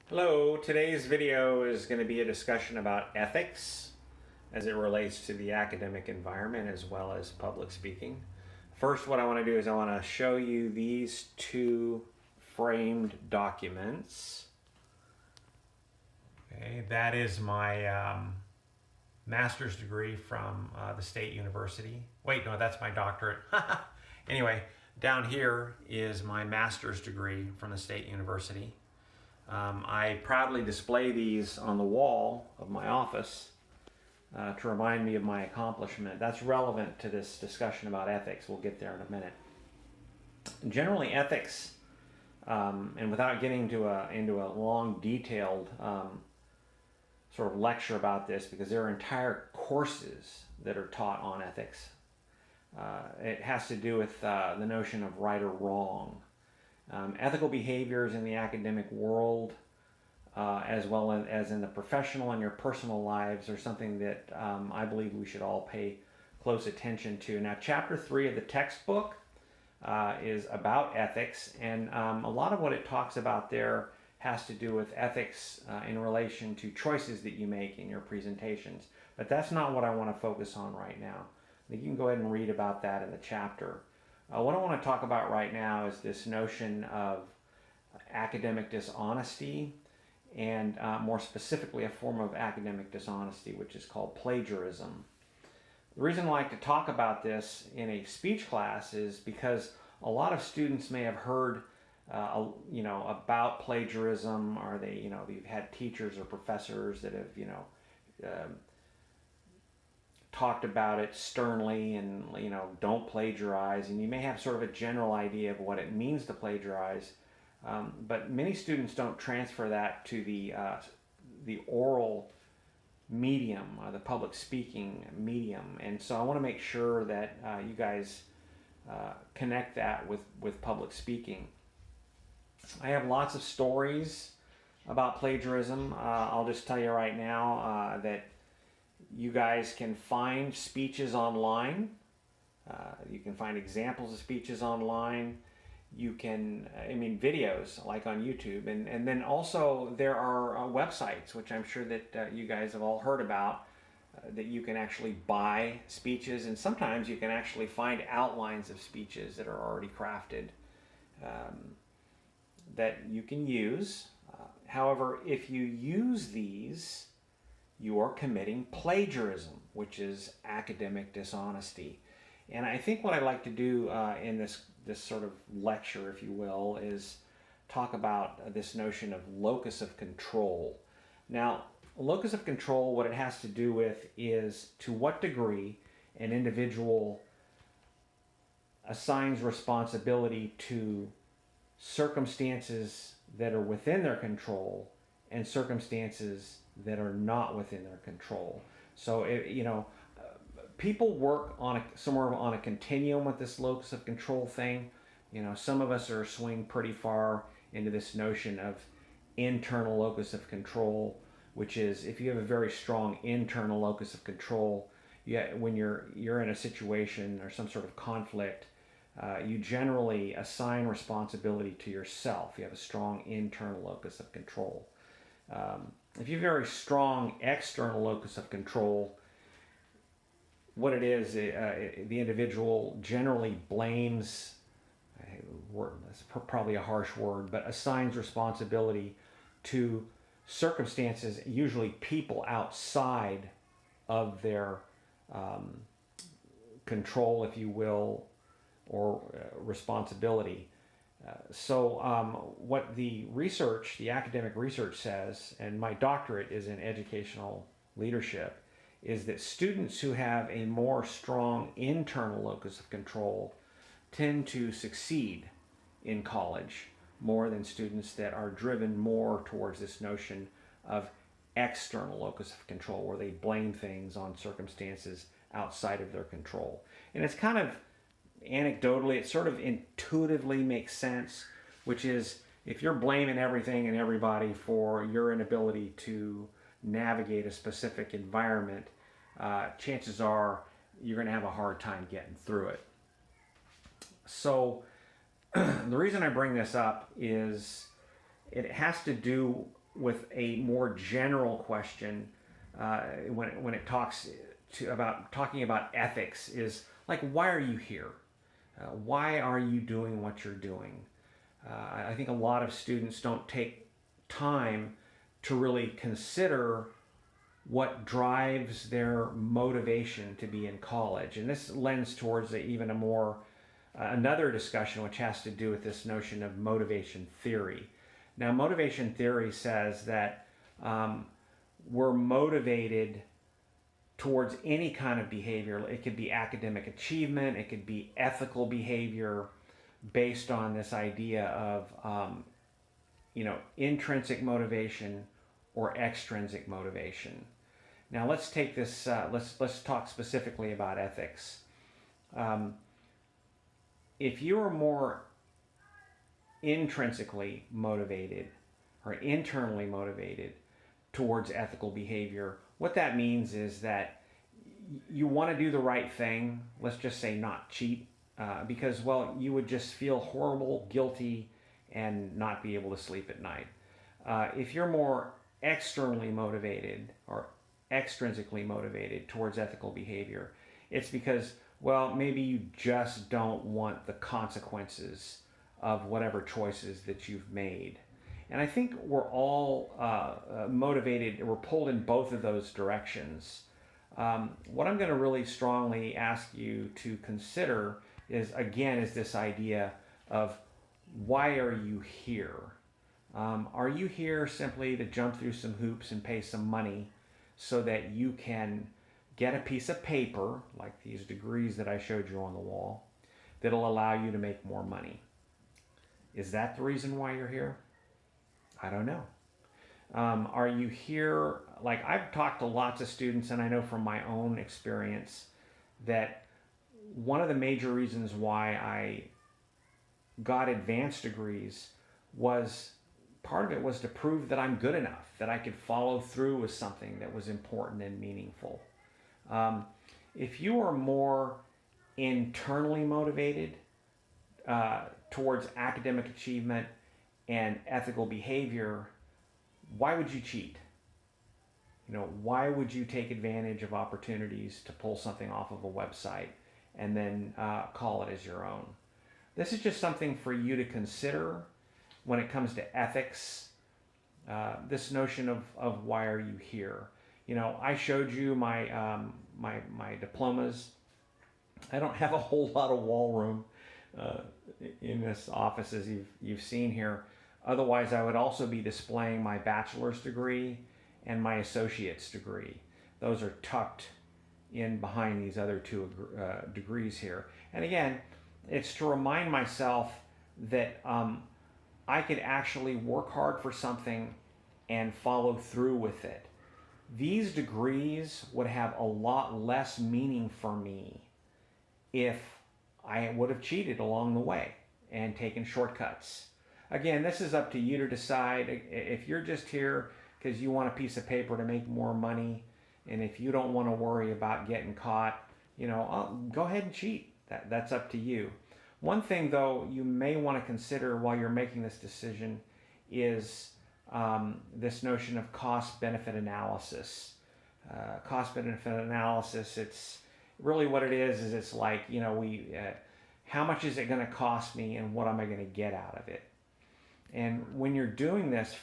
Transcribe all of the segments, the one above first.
Hello, today's video is going to be a discussion about ethics as it relates to the academic environment as well as public speaking. First, what I want to do is I want to show you these two framed documents. Okay, that is my master's degree from the State University. Wait, no, that's my doctorate. Anyway, down here is my master's degree from the State University. I proudly display these on the wall of my office to remind me of my accomplishment. That's relevant to this discussion about ethics. We'll get there in a minute. Generally, ethics, and without getting into a long, detailed sort of lecture about this, because there are entire courses that are taught on ethics. It has to do with the notion of right or wrong. Ethical behaviors in the academic world, as well as in the professional and your personal lives, are something that I believe we should all pay close attention to. Now, Chapter 3 of the textbook is about ethics, and a lot of what it talks about there has to do with ethics in relation to choices that you make in your presentations. But that's not what I want to focus on right now. I think you can go ahead and read about that in the chapter. What I want to talk about right now is this notion of academic dishonesty, and more specifically a form of academic dishonesty which is called plagiarism. The reason I like to talk about this in a speech class is because a lot of students may have heard about plagiarism, or you've had teachers or professors that have talked about it sternly and don't plagiarize, and you may have sort of a general idea of what it means to plagiarize, but many students don't transfer that to the oral medium, the public speaking medium, and so I want to make sure that you guys connect that with public speaking. I have lots of stories about plagiarism. I'll just tell you right now that you guys can find speeches online. You can find examples of speeches online. You can, videos like on YouTube. And then also there are websites, which I'm sure that you guys have all heard about, that you can actually buy speeches. And sometimes you can actually find outlines of speeches that are already crafted that you can use. However, if you use these, you are committing plagiarism, which is academic dishonesty. And I think what I'd like to do in this sort of lecture, if you will, is talk about this notion of locus of control. Now, locus of control, what it has to do with is to what degree an individual assigns responsibility to circumstances that are within their control and circumstances that are not within their control. So, people work somewhere on a continuum with this locus of control thing. Some of us are swing pretty far into this notion of internal locus of control, which is if you have a very strong internal locus of control, when you're in a situation or some sort of conflict, you generally assign responsibility to yourself. You have a strong internal locus of control. If you have a very strong external locus of control, what it is, the individual generally blames, that's probably a harsh word, but assigns responsibility to circumstances, usually people outside of their control, if you will, or responsibility. So what the academic research says, and my doctorate is in educational leadership, is that students who have a more strong internal locus of control tend to succeed in college more than students that are driven more towards this notion of external locus of control, where they blame things on circumstances outside of their control. And it's kind of anecdotally, it sort of intuitively makes sense, which is if you're blaming everything and everybody for your inability to navigate a specific environment, chances are you're going to have a hard time getting through it. So the reason I bring this up is it has to do with a more general question when it talks talking about ethics is like, why are you here? Why are you doing what you're doing? I think a lot of students don't take time to really consider what drives their motivation to be in college. And this lends towards even a more another discussion which has to do with this notion of motivation theory. Now, motivation theory says that we're motivated towards any kind of behavior. It could be academic achievement, it could be ethical behavior, based on this idea of intrinsic motivation or extrinsic motivation. Now let's take this. Let's talk specifically about ethics. If you are more intrinsically motivated or internally motivated towards ethical behavior, what that means is that you want to do the right thing. Let's just say not cheat, because, well, you would just feel horrible, guilty, and not be able to sleep at night. If you're more externally motivated or extrinsically motivated towards ethical behavior, it's because, well, maybe you just don't want the consequences of whatever choices that you've made. And I think we're all motivated, we're pulled in both of those directions. What I'm going to really strongly ask you to consider is this idea of, why are you here? Are you here simply to jump through some hoops and pay some money so that you can get a piece of paper, like these degrees that I showed you on the wall, that'll allow you to make more money? Is that the reason why you're here? I don't know. Are you here, like I've talked to lots of students, and I know from my own experience that one of the major reasons why I got advanced degrees was, part of it was to prove that I'm good enough, that I could follow through with something that was important and meaningful. If you are more internally motivated towards academic achievement and ethical behavior, why would you cheat? Why would you take advantage of opportunities to pull something off of a website and then call it as your own? This is just something for you to consider when it comes to ethics. This notion of why are you here? I showed you my my diplomas. I don't have a whole lot of wall room in this office as you've seen here. Otherwise, I would also be displaying my bachelor's degree and my associate's degree. Those are tucked in behind these other two degrees here. And again, it's to remind myself that I could actually work hard for something and follow through with it. These degrees would have a lot less meaning for me if I would have cheated along the way and taken shortcuts. Again, this is up to you to decide. If you're just here because you want a piece of paper to make more money, and if you don't want to worry about getting caught, go ahead and cheat. That's up to you. One thing, though, you may want to consider while you're making this decision is this notion of cost-benefit analysis. Cost-benefit analysis, it's really what it is it's like, how much is it going to cost me and what am I going to get out of it? And when you're doing this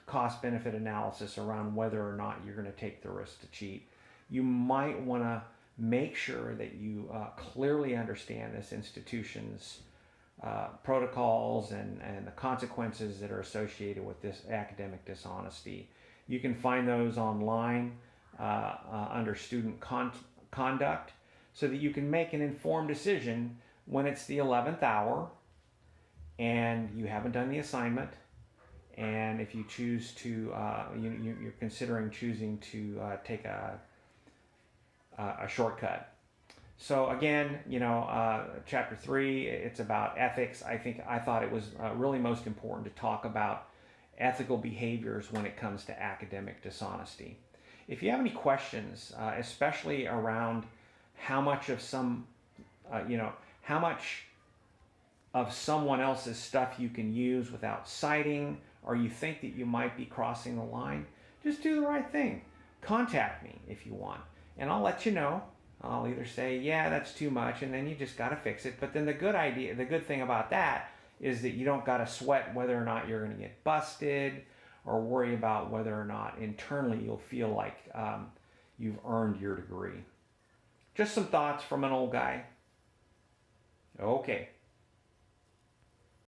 cost-benefit analysis around whether or not you're going to take the risk to cheat, you might want to make sure that you clearly understand this institution's protocols and the consequences that are associated with this academic dishonesty. You can find those online under student conduct, so that you can make an informed decision when it's the 11th hour and you haven't done the assignment, and if you choose to, you're considering choosing to take a shortcut. So again, chapter 3, it's about ethics. I thought it was really most important to talk about ethical behaviors when it comes to academic dishonesty. If you have any questions, especially around how much of how much of someone else's stuff you can use without citing, or you think that you might be crossing the line, just do the right thing. Contact me if you want, and I'll let you know. I'll either say, yeah, that's too much, and then you just got to fix it. But then the good thing about that is that you don't got to sweat whether or not you're going to get busted, or worry about whether or not internally you'll feel like you've earned your degree. Just some thoughts from an old guy. Okay.